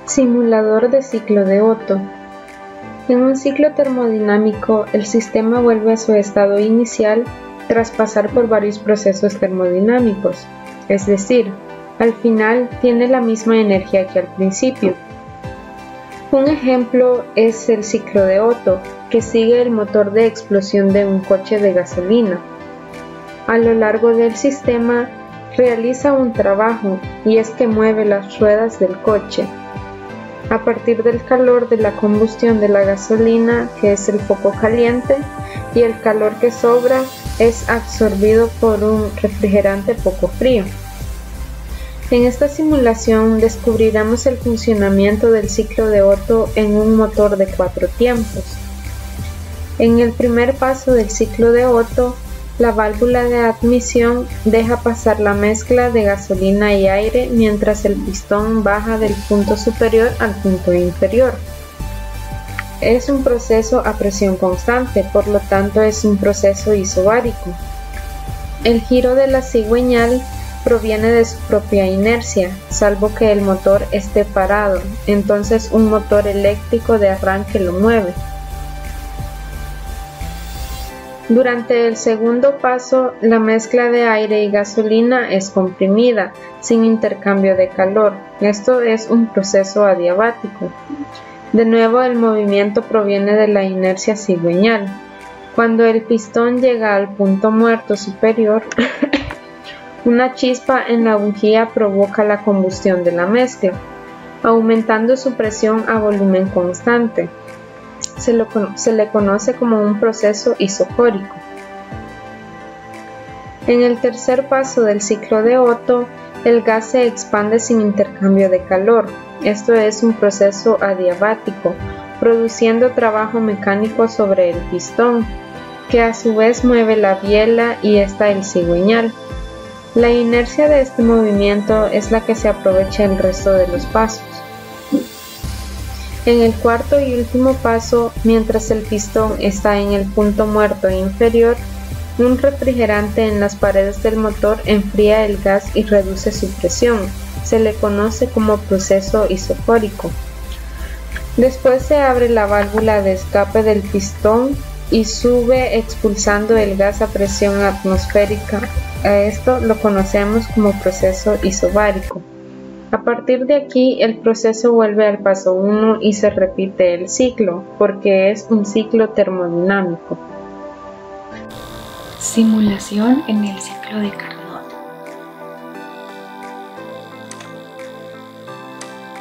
Simulador de ciclo de Otto. En un ciclo termodinámico, el sistema vuelve a su estado inicial tras pasar por varios procesos termodinámicos, es decir, al final tiene la misma energía que al principio. Un ejemplo es el ciclo de Otto, que sigue el motor de explosión de un coche de gasolina. A lo largo del sistema realiza un trabajo, y es que mueve las ruedas del coche. A partir del calor de la combustión de la gasolina, que es el foco caliente, y el calor que sobra es absorbido por un refrigerante poco frío. En esta simulación descubriremos el funcionamiento del ciclo de Otto en un motor de 4 tiempos. En el primer paso del ciclo de Otto, la válvula de admisión deja pasar la mezcla de gasolina y aire mientras el pistón baja del punto superior al punto inferior. Es un proceso a presión constante, por lo tanto es un proceso isobárico. El giro de la cigüeñal proviene de su propia inercia, salvo que el motor esté parado, entonces un motor eléctrico de arranque lo mueve. Durante el segundo paso, la mezcla de aire y gasolina es comprimida, sin intercambio de calor. Esto es un proceso adiabático. De nuevo, el movimiento proviene de la inercia cigüeñal. Cuando el pistón llega al punto muerto superior, una chispa en la bujía provoca la combustión de la mezcla, aumentando su presión a volumen constante. Se le conoce como un proceso isocórico. En el tercer paso del ciclo de Otto, el gas se expande sin intercambio de calor. Esto es un proceso adiabático, produciendo trabajo mecánico sobre el pistón, que a su vez mueve la biela y esta el cigüeñal. La inercia de este movimiento es la que se aprovecha el resto de los pasos. En el cuarto y último paso, mientras el pistón está en el punto muerto inferior, un refrigerante en las paredes del motor enfría el gas y reduce su presión. Se le conoce como proceso isocórico. Después se abre la válvula de escape del pistón y sube expulsando el gas a presión atmosférica. A esto lo conocemos como proceso isobárico. A partir de aquí, el proceso vuelve al paso 1 y se repite el ciclo, porque es un ciclo termodinámico. Simulación en el ciclo de Carnot.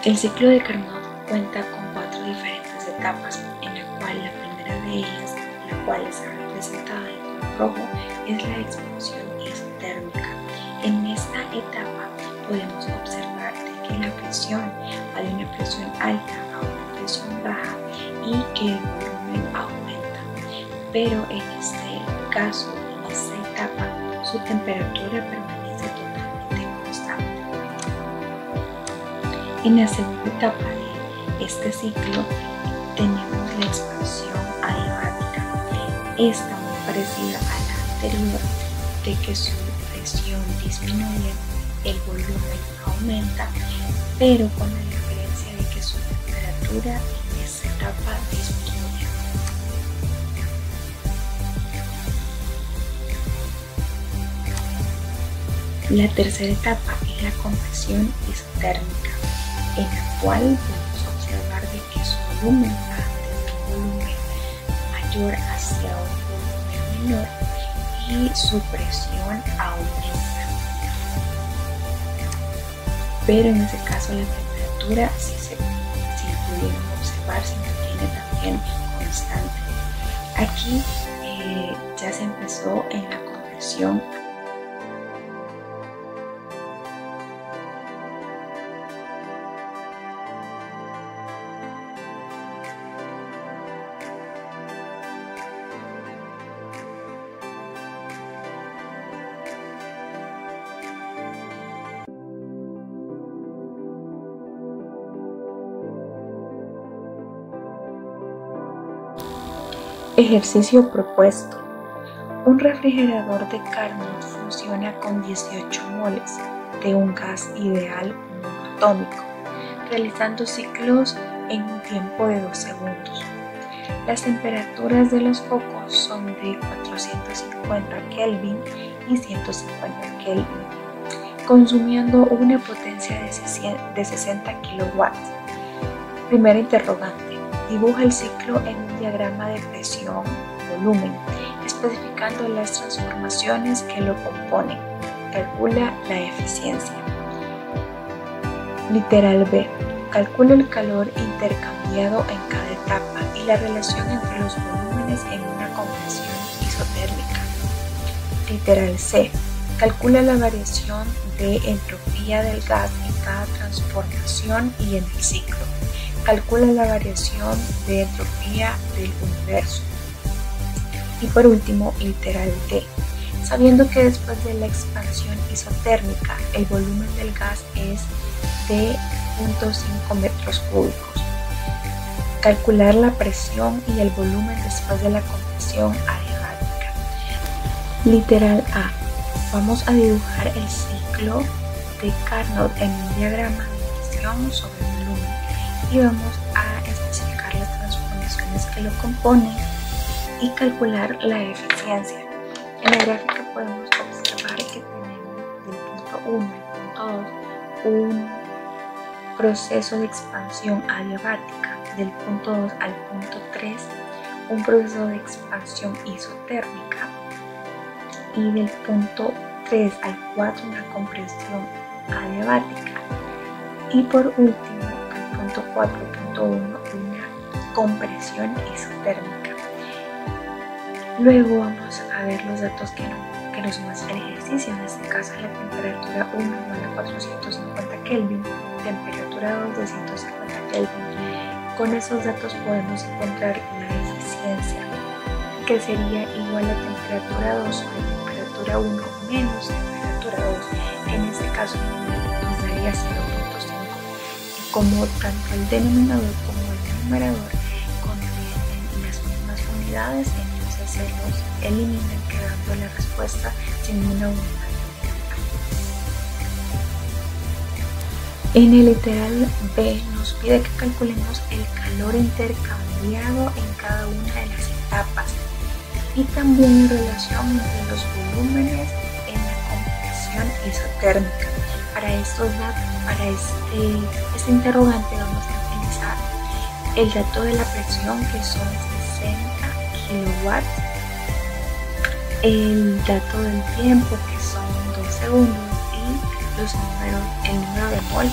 El ciclo de Carnot cuenta con 4 diferentes etapas, en la cual la primera de ellas, la cual está representada en color rojo, es la expansión isotérmica. En esta etapa podemos observar que la presión va de una presión alta a una presión baja y que el volumen aumenta, pero en este caso, en esta etapa, su temperatura permanece totalmente constante. En la segunda etapa de este ciclo tenemos la expansión adiabática, esta muy parecida a la anterior, de que su presión disminuye, el volumen aumenta, pero con la diferencia de que su temperatura en esta etapa disminuye. La tercera etapa es la convección isotérmica, en la cual podemos observar de que su volumen va de un volumen mayor hacia un volumen menor y su presión aumenta. Pero en ese caso la temperatura, si pudieron observar, se mantiene también constante. Aquí ya se empezó en la conversión. Ejercicio propuesto. Un refrigerador de Carnot funciona con 18 moles de un gas ideal monoatómico. realizando ciclos en un tiempo de 2 segundos. Las temperaturas de los focos son de 450 Kelvin y 150 Kelvin, consumiendo una potencia de 60 kilowatts. Primera interrogante. Dibuja el ciclo en un diagrama de presión-volumen, especificando las transformaciones que lo componen. Calcula la eficiencia. Literal B. Calcula el calor intercambiado en cada etapa y la relación entre los volúmenes en una compresión isotérmica. Literal C. Calcula la variación de entropía del gas en cada transformación y en el ciclo. Calcula la variación de entropía del universo. Y por último, literal D. Sabiendo que después de la expansión isotérmica el volumen del gas es de 0.5 metros cúbicos. Calcular la presión y el volumen después de la compresión adiabática. Literal A. Vamos a dibujar el ciclo de Carnot en un diagrama de presión sobre volumen y vamos a especificar las transformaciones que lo componen y calcular la eficiencia. En la gráfica podemos observar que tenemos del punto 1 al punto 2 un proceso de expansión adiabática, del punto 2 al punto 3 un proceso de expansión isotérmica y del punto 3 al 4 una compresión adiabática y por último el punto 4 y punto 1 una compresión isotérmica. Luego vamos a ver los datos que nos muestra el ejercicio. En este caso la temperatura 1 igual a 450 Kelvin, temperatura 2 de 150 Kelvin. Con esos datos podemos encontrar la eficiencia, que sería igual a temperatura 2 sobre temperatura 1 menos temperatura 2. En este caso nos daría 0.5. Y como tanto el denominador como el numerador contienen las mismas unidades, entonces se nos eliminan quedando la respuesta sin una unidad. En el literal B nos pide que calculemos el calor intercambiado en cada una de las etapas y también en relación entre los volúmenes en la compresión isotérmica. Para este interrogante vamos a utilizar el dato de la presión, que son 60 kilowatts, el dato del tiempo, que son 2 segundos, y el número de mol,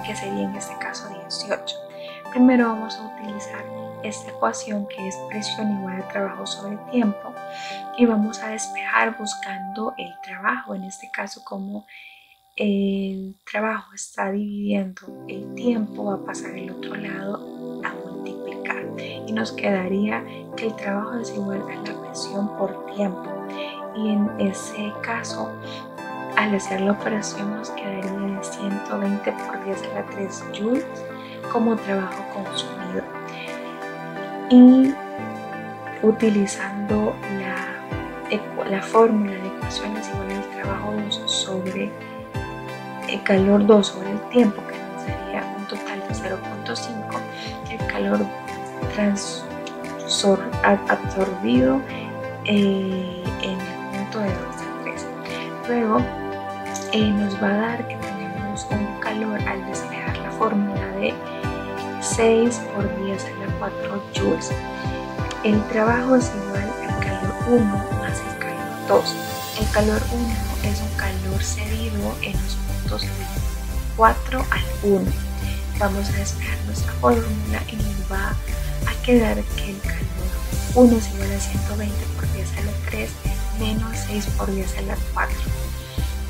que sería en este caso 18. Primero vamos a utilizar esta ecuación, que es presión igual a trabajo sobre tiempo, y vamos a despejar buscando el trabajo. En este caso, como el trabajo está dividiendo el tiempo, va a pasar al otro lado a multiplicar y nos quedaría que el trabajo es igual a la presión por tiempo, y en ese caso al hacer la operación nos quedaría de 120 por 10 a la 3 joules como trabajo consumido. Y utilizando la fórmula de ecuaciones igual al trabajo 2 sobre el calor 2 sobre el tiempo, que nos daría un total de 0.5, el calor absorbido en el punto de 2 a 3. Luego nos va a dar que tenemos un calor al despejar la fórmula de 6 por 10 a la 4 joules. El trabajo es igual al calor 1 más el calor 2. El calor 1 es un calor cedido en los puntos del 4 al 1. Vamos a despejar nuestra fórmula y nos va a quedar que el calor 1 es igual a 120 por 10 a la 3 menos 6 por 10 a la 4.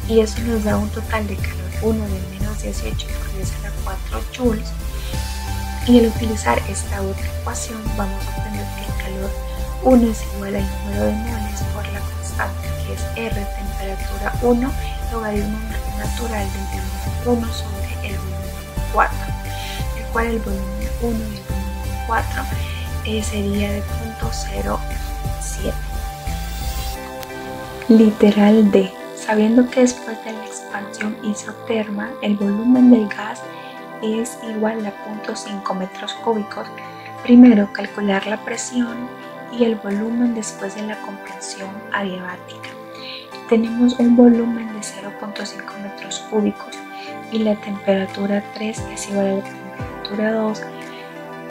Y eso nos da un total de calor 1 de menos 18 por 10 a la 4 joules. Y al utilizar esta otra ecuación vamos a obtener que el calor 1 es igual al número de moles por la constante, que es R, temperatura 1, logaritmo natural del volumen 1 sobre el volumen 4, el cual el volumen 1 y el volumen 4 sería de 0.07. Literal D. Sabiendo que después de la expansión isoterma el volumen del gas es igual a 0.5 metros cúbicos, primero calcular la presión y el volumen después de la compresión adiabática. Tenemos un volumen de 0.5 metros cúbicos y la temperatura 3 es igual a la temperatura 2,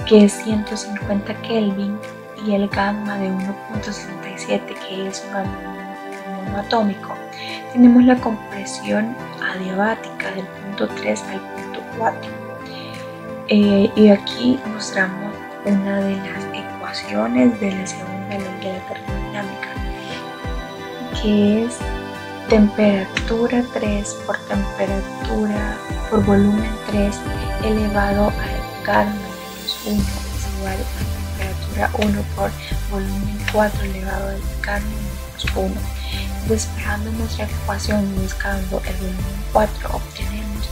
que es 150 Kelvin, y el gamma de 1.67, que es un monoatómico. Tenemos la compresión adiabática del punto 3 al punto 4. Y aquí mostramos una de las ecuaciones de la segunda ley de la termodinámica, que es temperatura 3 por volumen 3 elevado al gamma menos 1 es igual a temperatura 1 por volumen 4 elevado al gamma menos 1. Despejando nuestra ecuación y buscando el volumen 4, obtenemos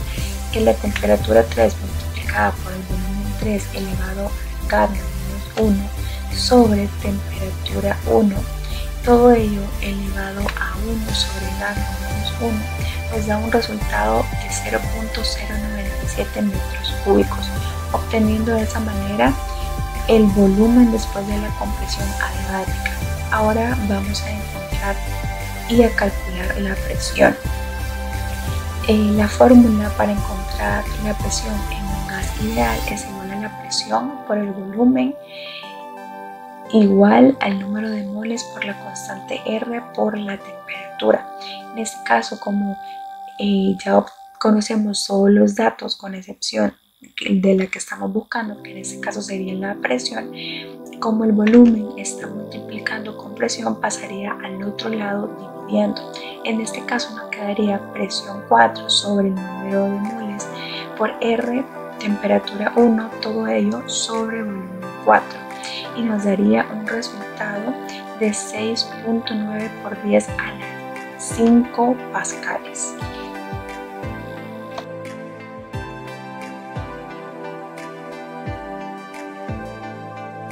que la temperatura 3 multiplicada por el volumen 3 elevado al gamma menos 1 sobre temperatura 1, todo ello elevado a 1 sobre gamma menos 1, nos da un resultado de 0.097 metros cúbicos, obteniendo de esa manera el volumen después de la compresión adiabática. Ahora vamos a encontrar y a calcular la presión. La fórmula para encontrar la presión en un gas ideal es igual a la presión por el volumen igual al número de moles por la constante R por la temperatura. En este caso, como ya conocemos todos los datos con excepción de la que estamos buscando, que en este caso sería la presión, como el volumen está multiplicando con presión, pasaría al otro lado dividiendo. En este caso nos quedaría presión 4 sobre el número de moles por R, temperatura 1, todo ello sobre volumen 4, y nos daría un resultado de 6.9 por 10 a la 5 pascales.